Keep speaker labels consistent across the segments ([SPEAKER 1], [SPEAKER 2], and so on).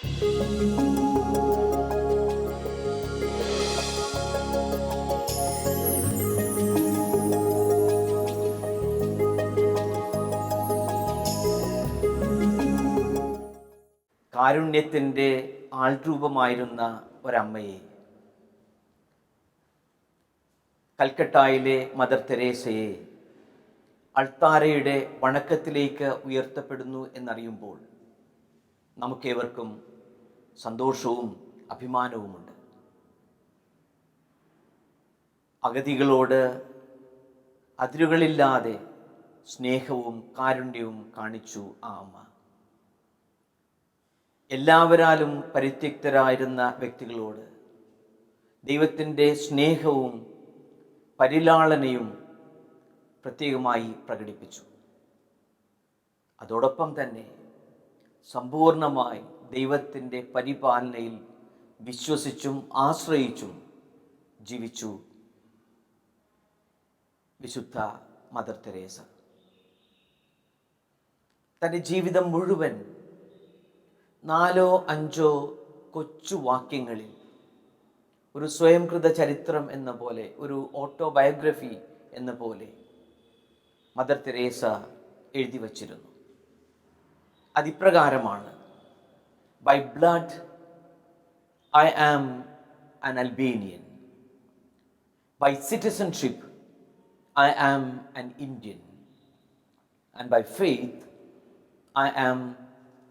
[SPEAKER 1] കാരുണ്യത്തിൻ്റെ ആൾരൂപമായിരുന്ന ഒരമ്മയെ, കൽക്കട്ടയിലെ മദർ തെരേസയെ അൾത്താരയുടെ വണക്കത്തിലേക്ക് ഉയർത്തപ്പെടുന്നു എന്നറിയുമ്പോൾ നമുക്കേവർക്കും സന്തോഷവും അഭിമാനവുമുണ്ട്. അഗതികളോട് അതിരുകളില്ലാതെ സ്നേഹവും കാരുണ്യവും കാണിച്ചു ആ അമ്മ. എല്ലാവരാലും പരിത്യക്തരായിരുന്ന വ്യക്തികളോട് ദൈവത്തിൻ്റെ സ്നേഹവും പരിലാളനയും പ്രത്യേകമായി പ്രകടിപ്പിച്ചു. അതോടൊപ്പം തന്നെ സമ്പൂർണമായി ദൈവത്തിൻ്റെ പരിപാലനയിൽ വിശ്വസിച്ചും ആശ്രയിച്ചും ജീവിച്ചു വിശുദ്ധ മദർ തെരേസ. തൻ്റെ ജീവിതം മുഴുവൻ 4-5 കൊച്ചു വാക്യങ്ങളിൽ ഒരു സ്വയംകൃത ചരിത്രം എന്ന പോലെ, ഒരു ഓട്ടോബയോഗ്രഫി എന്ന പോലെ മദർ തെരേസ എഴുതി വച്ചിരുന്നു. അതിപ്രകാരമാണ്: by blood I am an Albanian, by citizenship I am an Indian, and by faith I am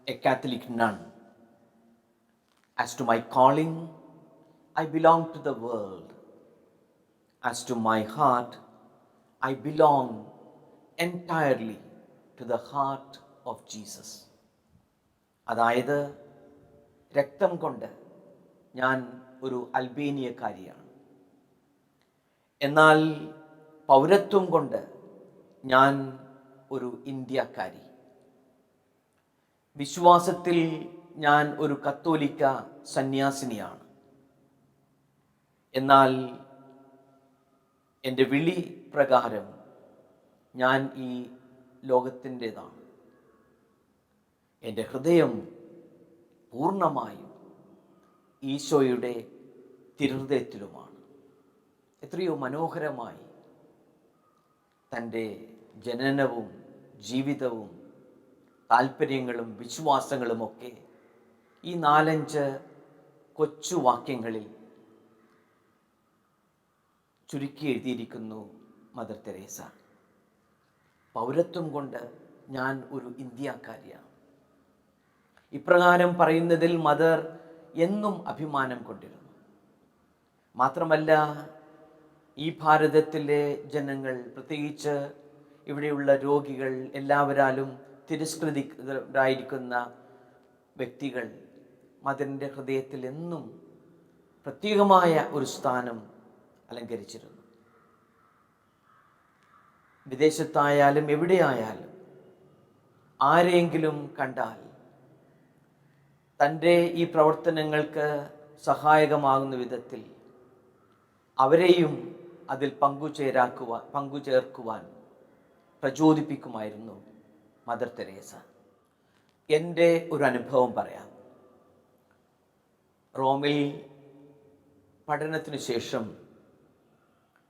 [SPEAKER 1] a Catholic nun. As to my calling, I belong to the world. As to my heart, I belong entirely to the heart of Jesus. അതായത്, രക്തം കൊണ്ട് ഞാൻ ഒരു അൽബേനിയക്കാരിയാണ്, എന്നാൽ പൗരത്വം കൊണ്ട് ഞാൻ ഒരു ഇന്ത്യക്കാരി. വിശ്വാസത്തിൽ ഞാൻ ഒരു കത്തോലിക്ക സന്യാസിനിയാണ്, എന്നാൽ എൻ്റെ വിളി പ്രകാരം ഞാൻ ഈ ലോകത്തിൻ്റെതാണ്. എൻ്റെ ഹൃദയം പൂർണ്ണമായും ഈശോയുടെ തിരുഹൃദയത്തിലുമാണ്. എത്രയോ മനോഹരമായി തൻ്റെ ജനനവും ജീവിതവും താല്പര്യങ്ങളും വിശ്വാസങ്ങളുമൊക്കെ ഈ 4-5 കൊച്ചു വാക്യങ്ങളിൽ ചുരുക്കി എഴുതിയിരിക്കുന്നു മദർ തെരേസ. പൗരത്വം കൊണ്ട് ഞാൻ ഒരു ഇന്ത്യക്കാരിയാണ്. ഇപ്രകാരം പറയുന്നതിൽ മദർ എന്നും അഭിമാനം കൊണ്ടിരുന്നു. മാത്രമല്ല, ഈ ഭാരതത്തിലെ ജനങ്ങൾ, പ്രത്യേകിച്ച് ഇവിടെയുള്ള രോഗികൾ, എല്ലാവരാലും തിരസ്കൃതരായിരിക്കുന്ന വ്യക്തികൾ മദറിൻ്റെ ഹൃദയത്തിൽ എന്നും പ്രത്യേകമായ ഒരു സ്ഥാനം അലങ്കരിച്ചിരുന്നു. വിദേശത്തായാലും എവിടെയായാലും ആരെങ്കിലും കണ്ടാൽ തൻ്റെ ഈ പ്രവർത്തനങ്ങൾക്ക് സഹായകമാകുന്ന വിധത്തിൽ അവരെയും അതിൽ പങ്കുചേർക്കുവാൻ പ്രചോദിപ്പിക്കുമായിരുന്നു മദർ തെരേസ. എൻ്റെ ഒരു അനുഭവം പറയാം. റോമിൽ പഠനത്തിനു ശേഷം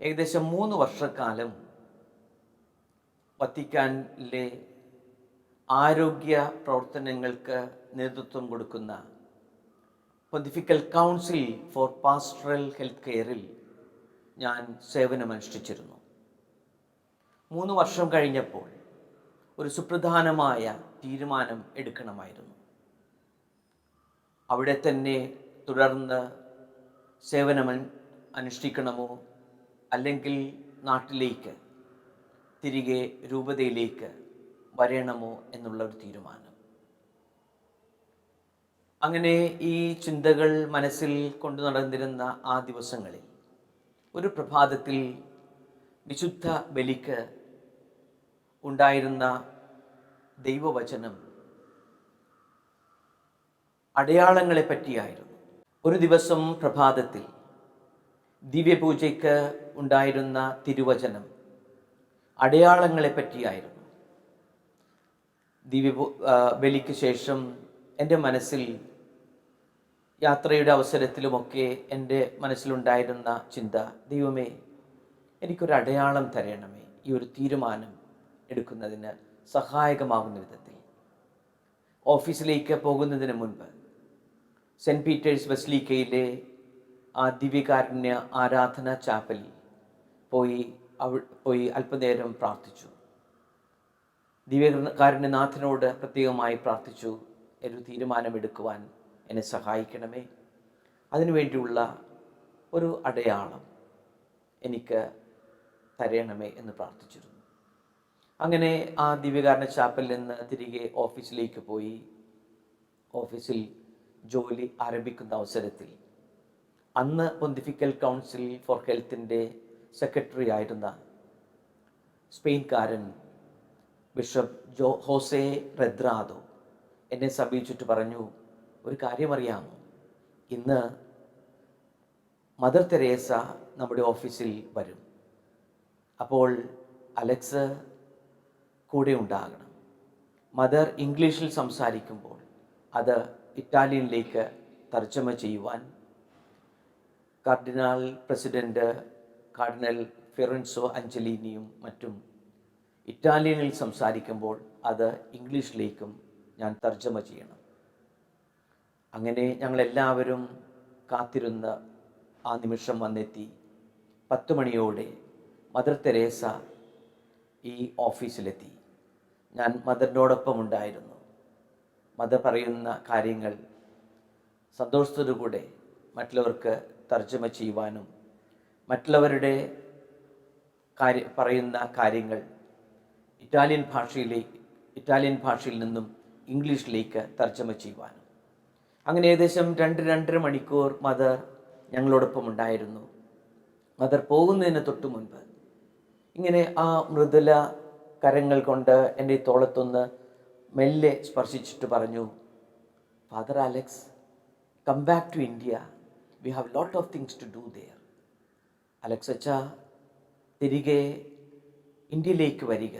[SPEAKER 1] ഏകദേശം 3 വർഷക്കാലം വത്തിക്കാനിലെ ആരോഗ്യ പ്രവർത്തനങ്ങൾക്ക് നേതൃത്വം കൊടുക്കുന്ന pontifical council for pastoral health കെയറിൽ ഞാൻ സേവനമനുഷ്ഠിച്ചിരുന്നു. 3 വർഷം കഴിഞ്ഞപ്പോൾ ഒരു സുപ്രധാനമായ തീരുമാനം എടുക്കണമായിരുന്നു. അവിടെ തന്നെ തുടർന്ന് അനുഷ്ഠിക്കണമോ അല്ലെങ്കിൽ നാട്ടിലേക്ക് തിരികെ രൂപതയിലേക്ക് വരണമോ എന്നുള്ള ഒരു തീരുമാനം. അങ്ങനെ ഈ ചിന്തകൾ മനസ്സിൽ കൊണ്ടു നടന്നിരുന്ന ആ ദിവസങ്ങളിൽ ഒരു പ്രഭാതത്തിൽ വിശുദ്ധ ബലിക്ക് ഉണ്ടായിരുന്ന ദൈവവചനം അടയാളങ്ങളെ പറ്റിയായിരുന്നു. ഒരു ദിവസം പ്രഭാതത്തിൽ ദിവ്യപൂജയ്ക്ക് ഉണ്ടായിരുന്ന തിരുവചനം അടയാളങ്ങളെ പറ്റിയായിരുന്നു. ബലിക്ക് ശേഷം എൻ്റെ മനസ്സിൽ യാത്രയുടെ അവസരത്തിലുമൊക്കെ എൻ്റെ മനസ്സിലുണ്ടായിരുന്ന ചിന്ത, ദൈവമേ, എനിക്കൊരു അടയാളം തരണമേ, ഈ ഒരു തീരുമാനം എടുക്കുന്നതിന് സഹായകമാകുന്ന വിധത്തിൽ. ഓഫീസിലേക്ക് പോകുന്നതിന് മുൻപ് സെൻറ്റ് പീറ്റേഴ്സ് ബസിലിക്കയിലെ ആ ദിവ്യകാരുണ്യ ആരാധന ചാപ്പലിൽ പോയി അല്പനേരം പ്രാർത്ഥിച്ചു. ദിവ്യകാരുണ്യനാഥനോട് പ്രത്യേകമായി പ്രാർത്ഥിച്ചു, ഒരു തീരുമാനമെടുക്കുവാൻ എന്നെ സഹായിക്കണമേ, അതിനുവേണ്ടിയുള്ള ഒരു അടയാളം എനിക്ക് തരണമേ എന്ന് പ്രാർത്ഥിച്ചിരുന്നു. അങ്ങനെ ആ ദിവ്യകാരുണ്യ ചാപ്പലിൽ നിന്ന് തിരികെ ഓഫീസിലേക്ക് പോയി. ഓഫീസിൽ ജോലി ആരംഭിക്കുന്ന അവസരത്തിൽ അന്ന് പൊന്തിഫിക്കൽ കൗൺസിൽ ഫോർ ഹെൽത്തിൻ്റെ സെക്രട്ടറി ആയിരുന്ന സ്പെയിൻകാരൻ ബിഷപ്പ് ഹോസെ റെദ്രാദോ എന്നെ സമീപിച്ചിട്ട് പറഞ്ഞു, ഒരു കാര്യം അറിയാമോ, ഇന്ന് മദർ തെരേസ നമ്മുടെ ഓഫീസിൽ വരും. അപ്പോൾ അലക്സ് കൂടെ ഉണ്ടാകണം. മദർ ഇംഗ്ലീഷിൽ സംസാരിക്കുമ്പോൾ അത് ഇറ്റാലിയനിലേക്ക് തർജ്ജമ ചെയ്യുവാൻ കാർഡിനൽ പ്രസിഡൻറ്റ് കാർഡിനൽ ഫിറൻസോ അഞ്ചലീനിയും മറ്റും ഇറ്റാലിയനിൽ സംസാരിക്കുമ്പോൾ അത് ഇംഗ്ലീഷിലേക്കും ഞാൻ തർജ്ജമ ചെയ്യണം. അങ്ങനെ ഞങ്ങളെല്ലാവരും കാത്തിരുന്ന് ആ നിമിഷം വന്നെത്തി. 10 മണിയോടെ മദർ തെരേസ ഈ ഓഫീസിലെത്തി. ഞാൻ മദറിനോടൊപ്പം ഉണ്ടായിരുന്നു. മദർ പറയുന്ന കാര്യങ്ങൾ സന്തോഷത്തോടുകൂടെ മറ്റുള്ളവർക്ക് തർജ്ജമ ചെയ്യുവാനും മറ്റുള്ളവരുടെ പറയുന്ന കാര്യങ്ങൾ ഇറ്റാലിയൻ ഭാഷയിൽ നിന്നും ഇംഗ്ലീഷിലേക്ക് തർജ്ജമ ചെയ്യുവാനും. അങ്ങനെ ഏകദേശം 2-2.5 മണിക്കൂർ മദർ ഞങ്ങളോടൊപ്പം ഉണ്ടായിരുന്നു. മദർ പോകുന്നതിന് തൊട്ട് മുൻപ് ഇങ്ങനെ ആ മൃദുല കരങ്ങൾ കൊണ്ട് എൻ്റെ തോളത്തൊന്ന് മെല്ലെ സ്പർശിച്ചിട്ട് പറഞ്ഞു, father Alex, come back to India, we have lot of things to do there. Alex അച്ഛാ, തിരികെ ഇന്ത്യയിലേക്ക് വരിക,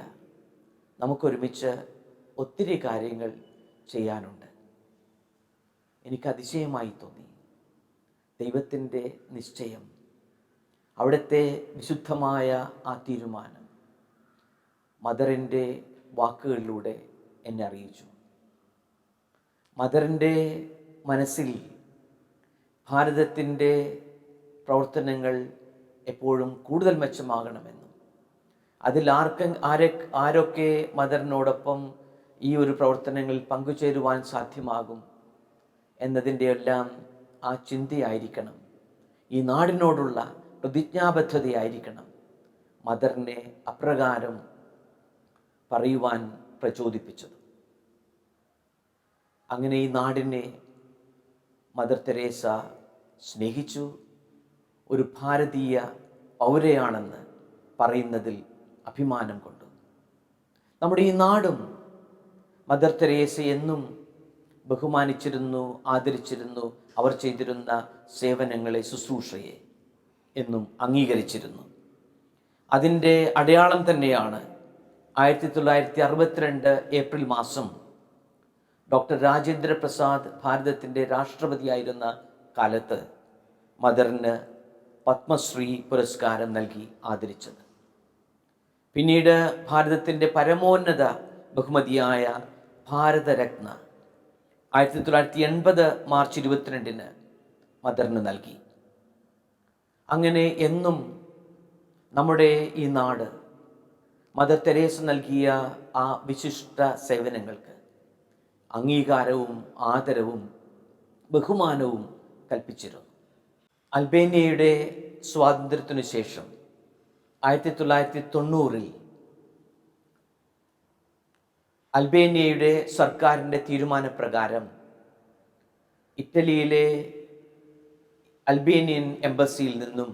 [SPEAKER 1] നമുക്കൊരുമിച്ച് ഒത്തിരി കാര്യങ്ങൾ ചെയ്യാനുണ്ട്. എനിക്ക് അതിശയമായി തോന്നി ദൈവത്തിൻ്റെ നിശ്ചയം, അവിടുത്തെ വിശുദ്ധമായ ആ തീരുമാനം മദറിൻ്റെ വാക്കുകളിലൂടെ എന്നെ അറിയിച്ചു. മദറിൻ്റെ മനസ്സിൽ ഭാരതത്തിൻ്റെ പ്രവർത്തനങ്ങൾ എപ്പോഴും കൂടുതൽ മെച്ചമാകണമെന്നും അതിൽ ആരൊക്കെ മദറിനോടൊപ്പം ഈ ഒരു പ്രവർത്തനങ്ങളിൽ പങ്കുചേരുവാൻ സാധ്യമാകും എന്നതിൻ്റെ എല്ലാം ആ ചിന്തയായിരിക്കണം, ഈ നാടിനോടുള്ള പ്രതിജ്ഞാബദ്ധതയായിരിക്കണം മദറിനെ അപ്രകാരം പറയുവാൻ പ്രചോദിപ്പിച്ചത്. അങ്ങനെ ഈ നാടിനെ മദർ തെരേസ സ്നേഹിച്ചു. ഒരു ഭാരതീയ പൗരയാണെന്ന് പറയുന്നതിൽ അഭിമാനം കൊണ്ടു. നമ്മുടെ ഈ നാടും മദർ തെരേസ എന്നും ബഹുമാനിച്ചിരുന്നു, ആദരിച്ചിരുന്നു. അവർ ചെയ്തിരുന്ന സേവനങ്ങളെ, ശുശ്രൂഷയെ എന്നും അംഗീകരിച്ചിരുന്നു. അതിൻ്റെ അടയാളം തന്നെയാണ് 1962 ഏപ്രിൽ മാസം ഡോക്ടർ രാജേന്ദ്ര പ്രസാദ് ഭാരതത്തിൻ്റെ രാഷ്ട്രപതിയായിരുന്ന കാലത്ത് മദറിന് പത്മശ്രീ പുരസ്കാരം നൽകി ആദരിച്ചത്. പിന്നീട് ഭാരതത്തിൻ്റെ പരമോന്നത ബഹുമതിയായ ഭാരതരത്ന 1980 മാർച്ച് 22 മദറിന് നൽകി. അങ്ങനെ എന്നും നമ്മുടെ ഈ നാട് മദർ തെരേസ നൽകിയ ആ വിശിഷ്ട സേവനങ്ങൾക്ക് അംഗീകാരവും ആദരവും ബഹുമാനവും കൽപ്പിച്ചിരുന്നു. അൽബേനിയയുടെ സ്വാതന്ത്ര്യത്തിനു ശേഷം 1990 അൽബേനിയയുടെ സർക്കാരിൻ്റെ തീരുമാനപ്രകാരം ഇറ്റലിയിലെ അൽബേനിയൻ എംബസിയിൽ നിന്നും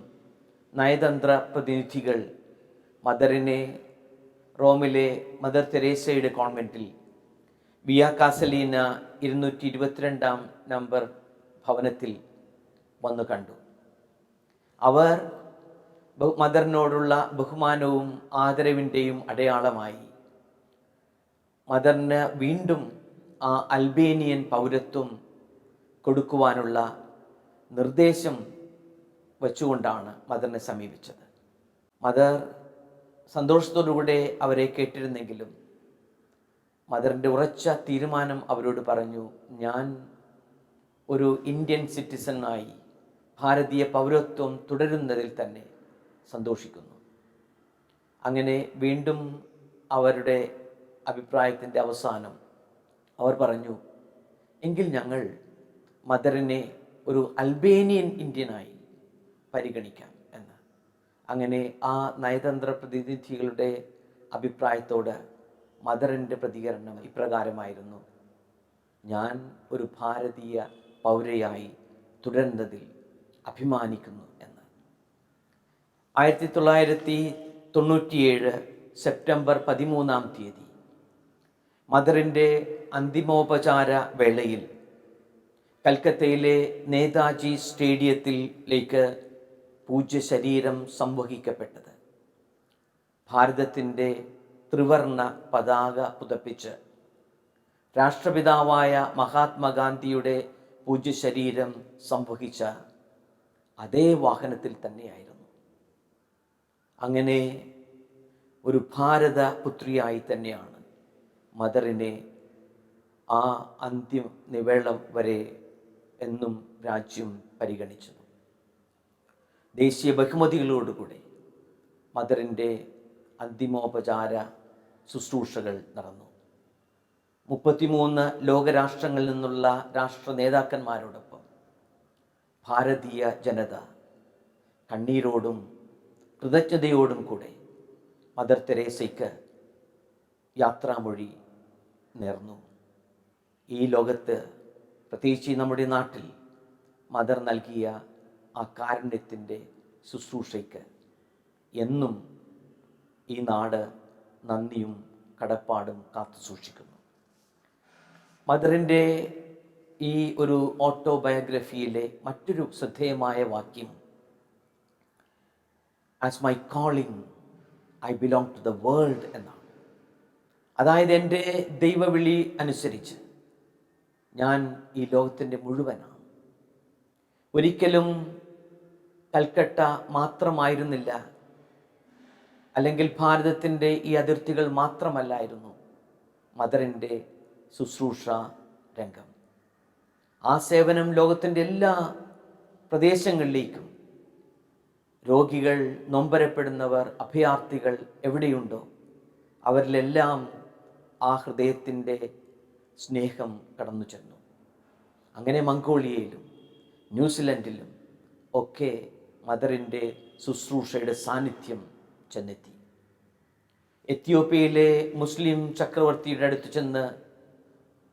[SPEAKER 1] നയതന്ത്ര പ്രതിനിധികൾ മദറിനെ റോമിലെ മദർ തെരേസയുടെ കോൺവെൻറ്റിൽ വിയ കാസലീന 222 നമ്പർ ഭവനത്തിൽ വന്നു കണ്ടു. അവർ മദറിനോടുള്ള ബഹുമാനവും ആദരവിൻ്റെയും അടയാളമായി മദറിന് വീണ്ടും ആ അൽബേനിയൻ പൗരത്വം കൊടുക്കുവാനുള്ള നിർദ്ദേശം വച്ചുകൊണ്ടാണ് മദറിനെ സമീപിച്ചത്. മദർ സന്തോഷത്തോടുകൂടെ അവരെ കേട്ടിരുന്നെങ്കിലും മദറിൻ്റെ ഉറച്ച തീരുമാനം അവരോട് പറഞ്ഞു, ഞാൻ ഒരു ഇന്ത്യൻ സിറ്റിസണായി ഭാരതീയ പൗരത്വം തുടരുന്നതിൽ തന്നെ സന്തോഷിക്കുന്നു. അങ്ങനെ വീണ്ടും അവരുടെ അഭിപ്രായത്തിൻ്റെ അവസാനം അവർ പറഞ്ഞു, എങ്കിൽ ഞങ്ങൾ മദറിനെ ഒരു അൽബേനിയൻ ഇന്ത്യനായി പരിഗണിക്കാം എന്ന്. അങ്ങനെ ആ നയതന്ത്ര പ്രതിനിധികളുടെ അഭിപ്രായത്തോട് മദറിൻ്റെ പ്രതികരണം ഇപ്രകാരമായിരുന്നു, ഞാൻ ഒരു ഭാരതീയ പൗരയായി തുടരുന്നതിൽ അഭിമാനിക്കുന്നു എന്ന്. 1997 സെപ്റ്റംബർ 13 മദറിൻ്റെ അന്തിമോപചാര വേളയിൽ കൽക്കത്തയിലെ നേതാജി സ്റ്റേഡിയത്തിലേക്ക് പൂജ്യ ശരീരം സംവഹിക്കപ്പെട്ടത്. ഭാരതത്തിൻ്റെ ത്രിവർണ പതാക പുതപ്പിച്ച് രാഷ്ട്രപിതാവായ മഹാത്മാഗാന്ധിയുടെ പൂജ്യ ശരീരം സംവഹിച്ച അതേ വാഹനത്തിൽ തന്നെയായിരുന്നു. അങ്ങനെ ഒരു ഭാരത പുത്രിയായി തന്നെയാണ് മദറിനെ ആ അന്തിമ നിവേളം വരെ എന്നും രാജ്യം പരിഗണിച്ചത്. ദേശീയ ബഹുമതികളോടുകൂടി മദറിൻ്റെ അന്തിമോപചാര ശുശ്രൂഷകൾ നടന്നു. 33 ലോകരാഷ്ട്രങ്ങളിൽ നിന്നുള്ള രാഷ്ട്ര നേതാക്കന്മാരോടൊപ്പം ഭാരതീയ ജനത കണ്ണീരോടും കൃതജ്ഞതയോടും കൂടെ മദർ തെരേസയ്ക്ക് യാത്രാമൊഴി നേർന്നു. ഈ ലോകത്ത്, പ്രത്യേകിച്ച് നമ്മുടെ നാട്ടിൽ മദർ നൽകിയ ആ കാരുണ്യത്തിൻ്റെ ശുശ്രൂഷയ്ക്ക് എന്നും ഈ നാട് നന്ദിയും കടപ്പാടും കാത്തു സൂക്ഷിക്കുന്നു. മദറിൻ്റെ ഈ ഒരു ഓട്ടോബയോഗ്രഫിയിലെ മറ്റൊരു ശ്രദ്ധേയമായ വാക്യം, as my calling I belong to the world എന്നാണ്. അതായത് എൻ്റെ ദൈവവിളി അനുസരിച്ച് ഞാൻ ഈ ലോകത്തിൻ്റെ മുഴുവനാണ്. ഒരിക്കലും കൽക്കട്ട മാത്രമായിരുന്നില്ല, അല്ലെങ്കിൽ ഭാരതത്തിൻ്റെ ഈ അതിർത്തികൾ മാത്രമല്ലായിരുന്നു മദറിൻ്റെ ശുശ്രൂഷ രംഗം. ആ സേവനം ലോകത്തിൻ്റെ എല്ലാ പ്രദേശങ്ങളിലേക്കും, രോഗികൾ, നൊമ്പരപ്പെടുന്നവർ, അഭയാർത്ഥികൾ എവിടെയുണ്ടോ അവരിലെല്ലാം ആ ഹൃദയത്തിൻ്റെ സ്നേഹം കടന്നു ചെന്നു. അങ്ങനെ മംഗോളിയയിലും ന്യൂസിലൻഡിലും ഒക്കെ മദറിൻ്റെ ശുശ്രൂഷയുടെ സാന്നിധ്യം ചെന്നെത്തി. എത്യോപ്യയിലെ മുസ്ലിം ചക്രവർത്തിയുടെ അടുത്ത് ചെന്ന്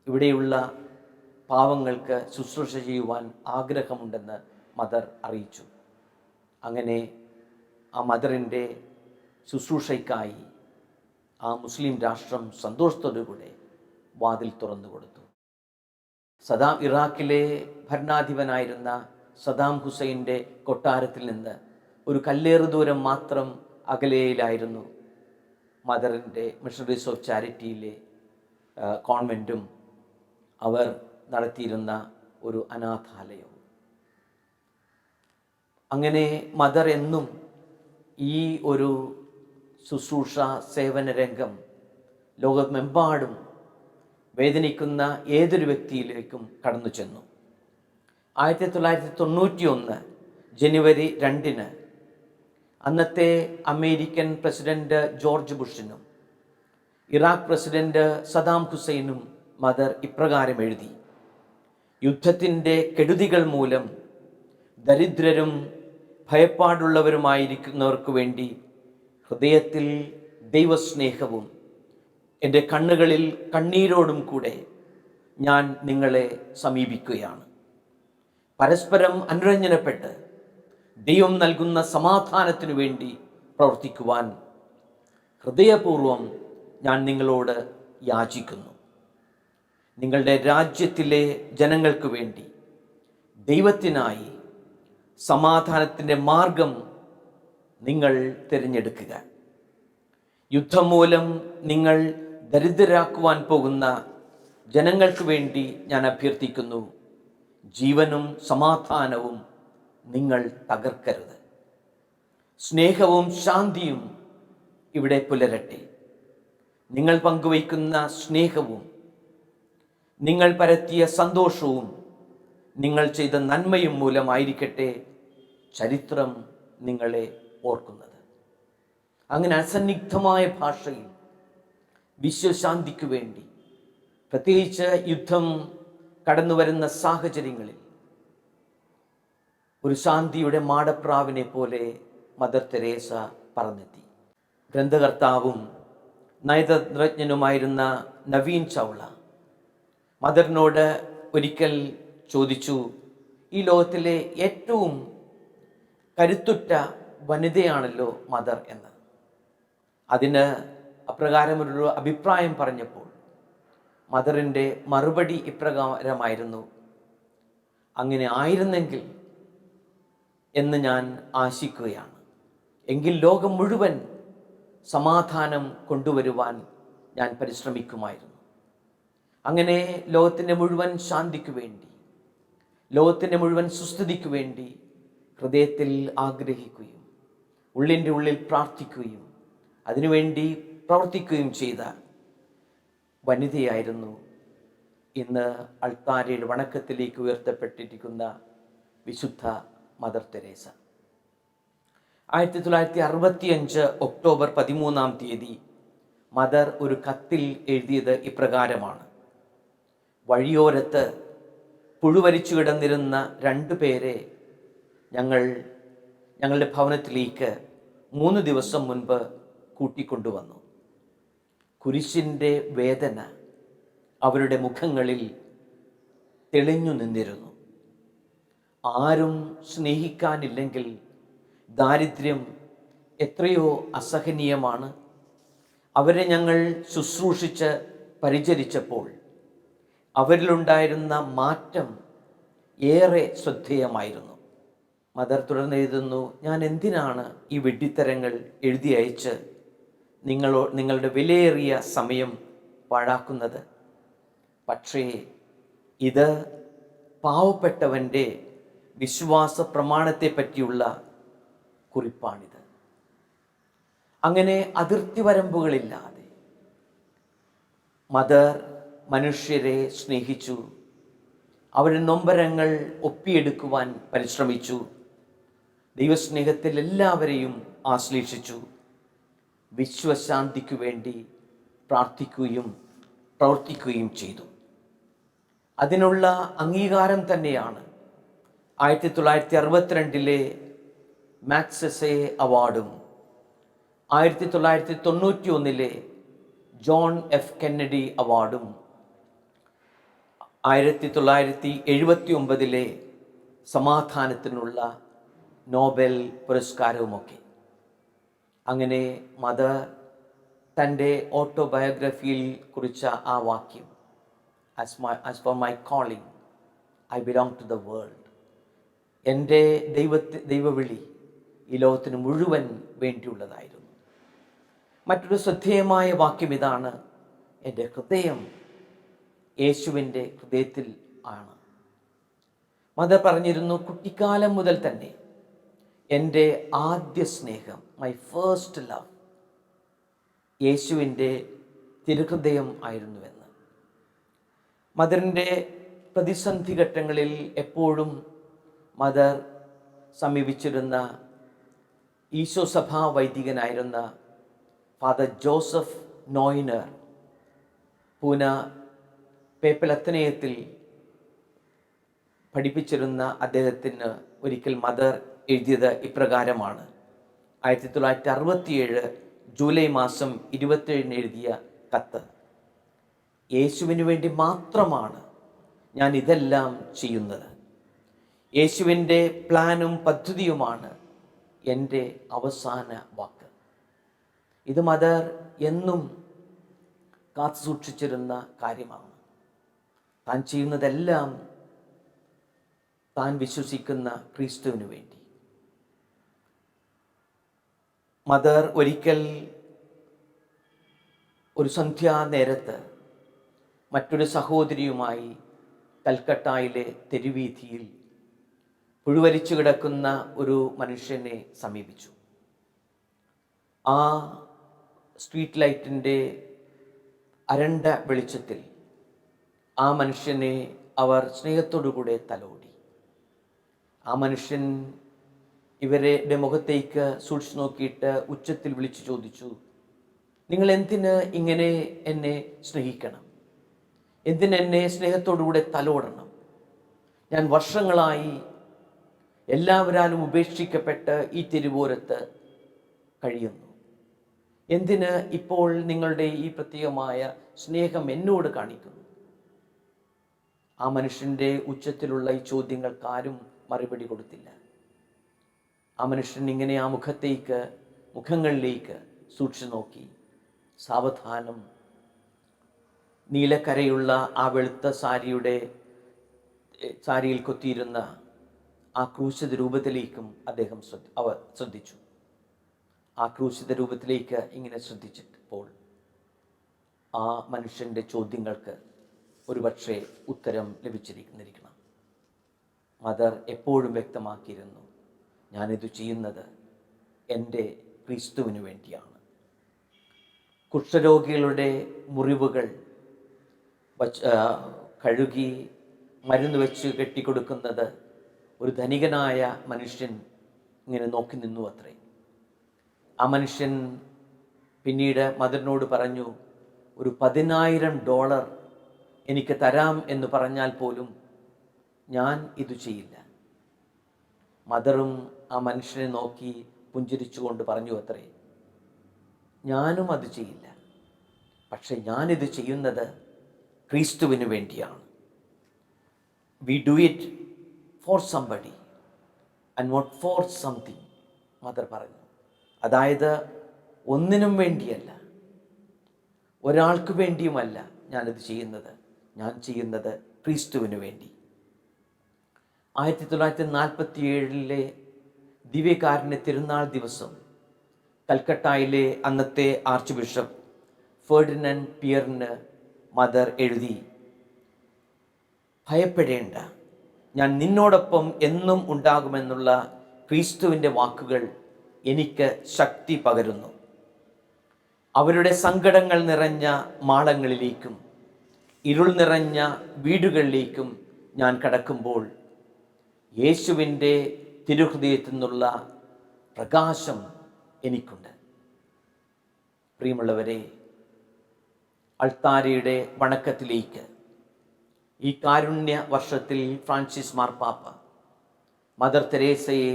[SPEAKER 1] ഇവിടെയുള്ള പാവങ്ങൾക്ക് ശുശ്രൂഷ ചെയ്യുവാൻ ആഗ്രഹമുണ്ടെന്ന് മദർ അറിയിച്ചു. അങ്ങനെ ആ മദറിൻ്റെ ശുശ്രൂഷയ്ക്കായി ആ മുസ്ലിം രാഷ്ട്രം സന്തോഷത്തോടുകൂടെ വാതിൽ തുറന്നു കൊടുത്തു. ഇറാഖിലെ ഭരണാധിപനായിരുന്ന സദാം ഹുസൈൻ്റെ കൊട്ടാരത്തിൽ നിന്ന് ഒരു കല്ലേറ് ദൂരം മാത്രം അകലെയിലായിരുന്നു മദറിൻ്റെ മിഷണറീസ് ഓഫ് ചാരിറ്റിയിലെ കോൺവെൻറ്റും അവർ നടത്തിയിരുന്ന ഒരു അനാഥാലയവും. അങ്ങനെ മദർ എന്നും ഈ ഒരു ശുശ്രൂഷ സേവന രംഗം ലോകമെമ്പാടും വേദനിക്കുന്ന ഏതൊരു വ്യക്തിയിലേക്കും കടന്നു ചെന്നു. 1991 ജനുവരി 2 അന്നത്തെ അമേരിക്കൻ പ്രസിഡന്റ് ജോർജ് ബുഷിനും ഇറാഖ് പ്രസിഡന്റ് സദാം ഹുസൈനും മദർ ഇപ്രകാരം എഴുതി: യുദ്ധത്തിൻ്റെ കെടുതികൾ മൂലം ദരിദ്രരും ഭയപ്പാടുള്ളവരുമായിരിക്കുന്നവർക്ക് വേണ്ടി ഹൃദയത്തിൽ ദൈവസ്നേഹവും എൻ്റെ കണ്ണുകളിൽ കണ്ണീരോടും കൂടെ ഞാൻ നിങ്ങളെ സമീപിക്കുകയാണ്. പരസ്പരം അനുരഞ്ജനപ്പെട്ട് ദൈവം നൽകുന്ന സമാധാനത്തിനു വേണ്ടി പ്രവർത്തിക്കുവാൻ ഹൃദയപൂർവം ഞാൻ നിങ്ങളോട് യാചിക്കുന്നു. നിങ്ങളുടെ രാജ്യത്തിലെ ജനങ്ങൾക്ക് വേണ്ടി ദൈവത്തിനായി സമാധാനത്തിൻ്റെ മാർഗം നിങ്ങൾ തിരഞ്ഞെടുക്കുക. യുദ്ധം മൂലം നിങ്ങൾ ദരിദ്രരാക്കുവാൻ പോകുന്ന ജനങ്ങൾക്ക് വേണ്ടി ഞാൻ അഭ്യർത്ഥിക്കുന്നു. ജീവനും സമാധാനവും നിങ്ങൾ തകർക്കരുത്. സ്നേഹവും ശാന്തിയും ഇവിടെ പുലരട്ടെ. നിങ്ങൾ പങ്കുവയ്ക്കുന്ന സ്നേഹവും നിങ്ങൾ പരത്തിയ സന്തോഷവും നിങ്ങൾ ചെയ്ത നന്മയും മൂലമായിരിക്കട്ടെ ചരിത്രം നിങ്ങളെ ഓർക്കുന്നത്. അങ്ങനെ അസന്നിഗ്ധമായ ഭാഷയിൽ വിശ്വശാന്തിക്ക് വേണ്ടി, പ്രത്യേകിച്ച് യുദ്ധം കടന്നു വരുന്ന സാഹചര്യങ്ങളിൽ ഒരു ശാന്തിയുടെ മാടപ്രാവിനെ പോലെ മദർ തെരേസ പറഞ്ഞെത്തി. ഗ്രന്ഥകർത്താവും നയതന്ത്രജ്ഞനുമായിരുന്ന നവീൻ ചൗള മദറിനോട് ഒരിക്കൽ ചോദിച്ചു, ഈ ലോകത്തിലെ ഏറ്റവും കരുത്തുറ്റ വനിതയാണല്ലോ മദർ എന്ന്. അതിന് അപ്രകാരമൊരു അഭിപ്രായം പറഞ്ഞപ്പോൾ മദറിൻ്റെ മറുപടി ഇപ്രകാരമായിരുന്നു, അങ്ങനെ ആയിരുന്നെങ്കിൽ എന്ന് ഞാൻ ആശിക്കുകയാണ്. എങ്കിൽ ലോകം മുഴുവൻ സമാധാനം കൊണ്ടുവരുവാൻ ഞാൻ പരിശ്രമിക്കുമായിരുന്നു. അങ്ങനെ ലോകത്തിൻ്റെ മുഴുവൻ ശാന്തിക്ക് വേണ്ടി, ലോകത്തിൻ്റെ മുഴുവൻ സുസ്ഥിതിക്ക് വേണ്ടി ഹൃദയത്തിൽ ആഗ്രഹിക്കുകയും ഉള്ളിൻ്റെ ഉള്ളിൽ പ്രാർത്ഥിക്കുകയും അതിനുവേണ്ടി പ്രവർത്തിക്കുകയും ചെയ്ത വനിതയായിരുന്നു ഇന്ന് അൾത്താരയിൽ വണക്കത്തിലേക്ക് ഉയർത്തപ്പെട്ടിരിക്കുന്ന വിശുദ്ധ മദർ തെരേസ. 1965 ഒക്ടോബർ 13 മദർ ഒരു കത്തിൽ എഴുതിയത് ഇപ്രകാരമാണ്: വഴിയോരത്ത് പുഴുവരിച്ചു കിടന്നിരുന്ന 2 പേരെ ഞങ്ങളുടെ ഭവനത്തിലേക്ക് 3 ദിവസം മുൻപ് കൂട്ടിക്കൊണ്ടുവന്നു. കുരിശിൻ്റെ വേദന അവരുടെ മുഖങ്ങളിൽ തെളിഞ്ഞു നിന്നിരുന്നു. ആരും സ്നേഹിക്കാനില്ലെങ്കിൽ ദാരിദ്ര്യം എത്രയോ അസഹനീയമാണ്. അവരെ ഞങ്ങൾ ശുശ്രൂഷിച്ച് പരിചരിച്ചപ്പോൾ അവരിലുണ്ടായിരുന്ന മാറ്റം ഏറെ ശ്രദ്ധേയമായിരുന്നു. മദർ തുടർന്ന് എഴുതുന്നു, ഞാൻ എന്തിനാണ് ഈ വെഡിത്തരങ്ങൾ എഴുതി അയച്ച് നിങ്ങളുടെ വിലയേറിയ സമയം പാഴാക്കുന്നത്? പക്ഷേ ഇത് പാവപ്പെട്ടവൻ്റെ വിശ്വാസ പ്രമാണത്തെ പറ്റിയുള്ള കുറിപ്പാണിത്. അങ്ങനെ അതിർത്തി വരമ്പുകളില്ലാതെ മദർ മനുഷ്യരെ സ്നേഹിച്ചു. അവരുടെ നൊമ്പരങ്ങൾ ഒപ്പിയെടുക്കുവാൻ പരിശ്രമിച്ചു. ദൈവസ്നേഹത്തിൽ എല്ലാവരെയും ആശ്ലേഷിച്ചു. വിശ്വശാന്തിക്കു വേണ്ടി പ്രാർത്ഥിക്കുകയും പ്രവർത്തിക്കുകയും ചെയ്തു. അതിനുള്ള അംഗീകാരം തന്നെയാണ് 1962 മാക്സസെ അവാർഡും 1991 ജോൺ എഫ് കെന്നഡി അവാർഡും 1979 സമാധാനത്തിനുള്ള നോബൽ പുരസ്കാരവുമൊക്കെ. അങ്ങനെ മദർ തൻ്റെ ഓട്ടോബയോഗ്രഫിയിൽ കുറിച്ച ആ വാക്യം, as for my calling I belong to the world, എൻ്റെ ദൈവവിളി ഈ ലോകത്തിന് മുഴുവൻ വേണ്ടിയുള്ളതായിരുന്നു. മറ്റൊരു ശ്രദ്ധേയമായ വാക്യം ഇതാണ്: എൻ്റെ ഹൃദയം യേശുവിൻ്റെ ഹൃദയത്തിൽ ആണ്. മദർ പറഞ്ഞിരുന്നു, കുട്ടിക്കാലം മുതൽ തന്നെ എൻ്റെ ആദ്യ സ്നേഹം, മൈ ഫസ്റ്റ് ലവ്, യേശുവിൻ്റെ തിരുഹൃദയം ആയിരുന്നുവെന്ന്. മദറിൻ്റെ പ്രതിസന്ധി ഘട്ടങ്ങളിൽ എപ്പോഴും മദർ സമീപിച്ചിരുന്ന ഈശോ സഭാ വൈദികനായിരുന്ന ഫാദർ ജോസഫ് നോയിനർ പൂന പേപ്പൽ അത്തനയത്തിൽ പഠിപ്പിച്ചിരുന്ന അദ്ദേഹത്തിന് ഒരിക്കൽ മദർ എഴുതിയത് ഇപ്രകാരമാണ്. 1967 ജൂലൈ 27 എഴുതിയ കത്ത്: യേശുവിന് വേണ്ടി മാത്രമാണ് ഞാൻ ഇതെല്ലാം ചെയ്യുന്നത്. യേശുവിൻ്റെ പ്ലാനും പദ്ധതിയുമാണ് എൻ്റെ അവസാന വാക്ക്. ഇത് മദർ എന്നും കാത്തു സൂക്ഷിച്ചിരുന്ന കാര്യമാണ്. താൻ ചെയ്യുന്നതെല്ലാം താൻ വിശ്വസിക്കുന്ന ക്രിസ്തുവിന് വേണ്ടി. മദർ ഒരിക്കൽ ഒരു സന്ധ്യാനേരത്ത് മറ്റൊരു സഹോദരിയുമായി കൽക്കട്ടയിലെ തെരുവീഥിയിൽ പുഴുവരിച്ചു കിടക്കുന്ന ഒരു മനുഷ്യനെ സമീപിച്ചു. ആ സ്ട്രീറ്റ് ലൈറ്റിൻ്റെ അരണ്ട വെളിച്ചത്തിൽ ആ മനുഷ്യനെ അവർ സ്നേഹത്തോടുകൂടെ തലോടി. ആ മനുഷ്യൻ ഇവരുടെ മുഖത്തേക്ക് സൂക്ഷിച്ചു നോക്കിയിട്ട് ഉച്ചത്തിൽ വിളിച്ചു ചോദിച്ചു, നിങ്ങൾ എന്തിന് ഇങ്ങനെ എന്നെ സ്നേഹിക്കണം? എന്തിനെന്നെ സ്നേഹത്തോടുകൂടെ തലോടണം? ഞാൻ വർഷങ്ങളായി എല്ലാവരാലും ഉപേക്ഷിക്കപ്പെട്ട് ഈ തെരുവോരത്ത് കഴിയുന്നു. എന്തിന് ഇപ്പോൾ നിങ്ങളുടെ ഈ പ്രത്യേകമായ സ്നേഹം എന്നോട് കാണിക്കുന്നു? ആ മനുഷ്യൻ്റെ ഉച്ചത്തിലുള്ള ഈ ചോദ്യങ്ങൾക്കാരും മറുപടി കൊടുത്തില്ല. ആ മനുഷ്യൻ ഇങ്ങനെ ആ മുഖങ്ങളിലേക്ക് സൂക്ഷിച്ചു നോക്കി. സാവധാനം നീലക്കരയുള്ള ആ വെളുത്ത സാരിയിൽ കൊത്തിയിരുന്ന ആ ക്രൂശിത രൂപത്തിലേക്കും അദ്ദേഹം ശ്രദ്ധിച്ചു. ആ ക്രൂശിത രൂപത്തിലേക്ക് ഇങ്ങനെ ശ്രദ്ധിച്ചപ്പോൾ ആ മനുഷ്യൻ്റെ ചോദ്യങ്ങൾക്ക് ഒരുപക്ഷെ ഉത്തരം ലഭിച്ചിരിക്കണം. മദർ എപ്പോഴും വ്യക്തമാക്കിയിരുന്നു, ഞാനിത് ചെയ്യുന്നത് എൻ്റെ ക്രിസ്തുവിന് വേണ്ടിയാണ്. കുഷ്ഠരോഗികളുടെ മുറിവുകൾ കഴുകി മരുന്ന് വെച്ച് കെട്ടിക്കൊടുക്കുന്നത് ഒരു ധനികനായ മനുഷ്യൻ ഇങ്ങനെ നോക്കി നിന്നു അത്രേ. ആ മനുഷ്യൻ പിന്നീട് മദറിനോട് പറഞ്ഞു, ഒരു $10,000 എനിക്ക് തരാം എന്ന് പറഞ്ഞാൽ പോലും ഞാൻ ഇത് ചെയ്യില്ല. മദറും ആ മനുഷ്യനെ നോക്കി പുഞ്ചിരിച്ചുകൊണ്ട് പറഞ്ഞു അത്രേ, ഞാനും അത് ചെയ്യില്ല, പക്ഷെ ഞാനിത് ചെയ്യുന്നത് ക്രിസ്തുവിന് വേണ്ടിയാണ്. We do it for somebody and not for something, mother പറഞ്ഞു. അതായത് ഒന്നിനും വേണ്ടിയല്ല, ഒരാൾക്ക് വേണ്ടിയുമല്ല ഞാനിത് ചെയ്യുന്നത്, ഞാൻ ചെയ്യുന്നത് ക്രിസ്തുവിന് വേണ്ടി. 1947 ദിവ്യകാരുണ്യ തിരുനാൾ ദിവസം കൽക്കട്ടയിലെ അന്നത്തെ ആർച്ച് ബിഷപ്പ് ഫെർഡിനൻഡ് പിയറിന് മദർ എഴുതി, ഭയപ്പെടേണ്ട, ഞാൻ നിന്നോടൊപ്പം എന്നും ഉണ്ടാകുമെന്നുള്ള ക്രിസ്തുവിൻ്റെ വാക്കുകൾ എനിക്ക് ശക്തി പകരുന്നു. അവരുടെ സങ്കടങ്ങൾ നിറഞ്ഞ മാളങ്ങളിലേക്കും ഇരുൾ നിറഞ്ഞ വീടുകളിലേക്കും ഞാൻ കടക്കുമ്പോൾ യേശുവിൻ്റെ തിരുഹൃദയത്തിൽ നിന്നുള്ള പ്രകാശം എനിക്കുണ്ട്. പ്രിയമുള്ളവരെ, അൾത്താരയുടെ വണക്കത്തിലേക്ക് ഈ കാരുണ്യ വർഷത്തിൽ ഫ്രാൻസിസ് മാർപ്പാപ്പ മദർ തെരേസയെ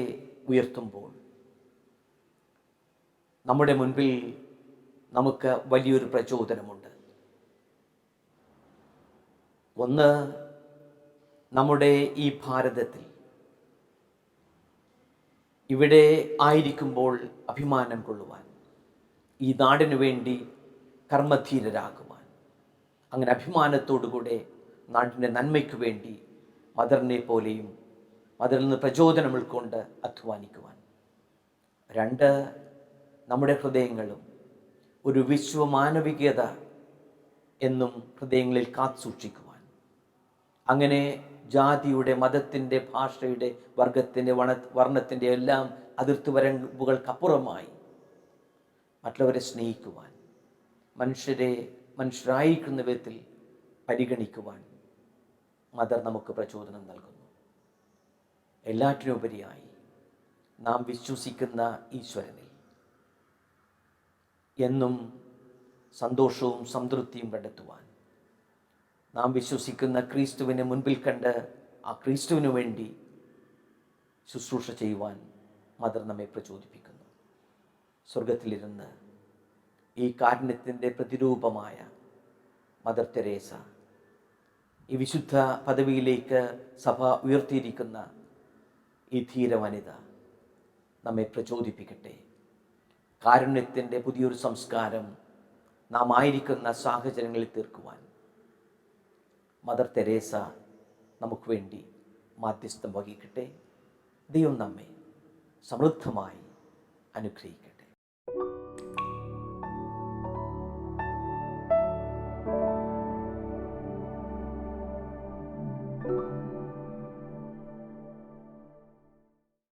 [SPEAKER 1] ഉയർത്തുമ്പോൾ നമ്മുടെ മുൻപിൽ നമുക്ക് വലിയൊരു പ്രചോദനമുണ്ട്. ഒന്ന്, നമ്മുടെ ഈ ഭാരതത്തിൽ ഇവിടെ ആയിരിക്കുമ്പോൾ അഭിമാനം കൊള്ളുവാൻ, ഈ നാടിനു വേണ്ടി കർമ്മധീരരാകുവാൻ, അങ്ങനെ അഭിമാനത്തോടുകൂടെ നാടിൻ്റെ നന്മയ്ക്ക് വേണ്ടി മദറിനെ പോലെയും മദറിൽ നിന്ന് പ്രചോദനം ഉൾക്കൊണ്ട് അധ്വാനിക്കുവാൻ. 2, നമ്മുടെ ഹൃദയങ്ങളും ഒരു വിശ്വമാനവികത എന്നും ഹൃദയങ്ങളിൽ കാത്തുസൂക്ഷിക്കുവാൻ. അങ്ങനെ ജാതിയുടെ, മതത്തിൻ്റെ, ഭാഷയുടെ, വർഗത്തിൻ്റെ, വർണ്ണത്തിൻ്റെ എല്ലാം അതിർത്തി വരമ്പുകൾക്കപ്പുറമായി മറ്റുള്ളവരെ സ്നേഹിക്കുവാൻ, മനുഷ്യരായിരിക്കുന്ന വിധത്തിൽ പരിഗണിക്കുവാൻ മദർ നമുക്ക് പ്രചോദനം നൽകുന്നു. എല്ലാറ്റിനുപരിയായി നാം വിശ്വസിക്കുന്ന ഈശ്വരനിൽ എന്നും സന്തോഷവും സംതൃപ്തിയും കണ്ടെത്തുവാൻ, നാം വിശ്വസിക്കുന്ന ക്രിസ്തുവിനെ മുൻപിൽ കണ്ട് ആ ക്രിസ്തുവിനു വേണ്ടി ശുശ്രൂഷ ചെയ്യുവാൻ മദർ നമ്മെ പ്രചോദിപ്പിക്കുന്നു. സ്വർഗത്തിലിരുന്ന് ഈ കാരുണ്യത്തിൻ്റെ പ്രതിരൂപമായ മദർ തെരേസ, ഈ വിശുദ്ധ പദവിയിലേക്ക് സഭ ഉയർത്തിയിരിക്കുന്ന ഈ ധീര വനിത നമ്മെ പ്രചോദിപ്പിക്കട്ടെ. കാരുണ്യത്തിൻ്റെ പുതിയൊരു സംസ്കാരം നാം ആയിരിക്കുന്ന സാഹചര്യങ്ങളിൽ തീർക്കുവാൻ മദർ തെരേസ നമുക്ക് വേണ്ടി മാധ്യസ്ഥം വഹിക്കട്ടെ. ദൈവം നമ്മെ സമൃദ്ധമായി അനുഗ്രഹിക്കട്ടെ.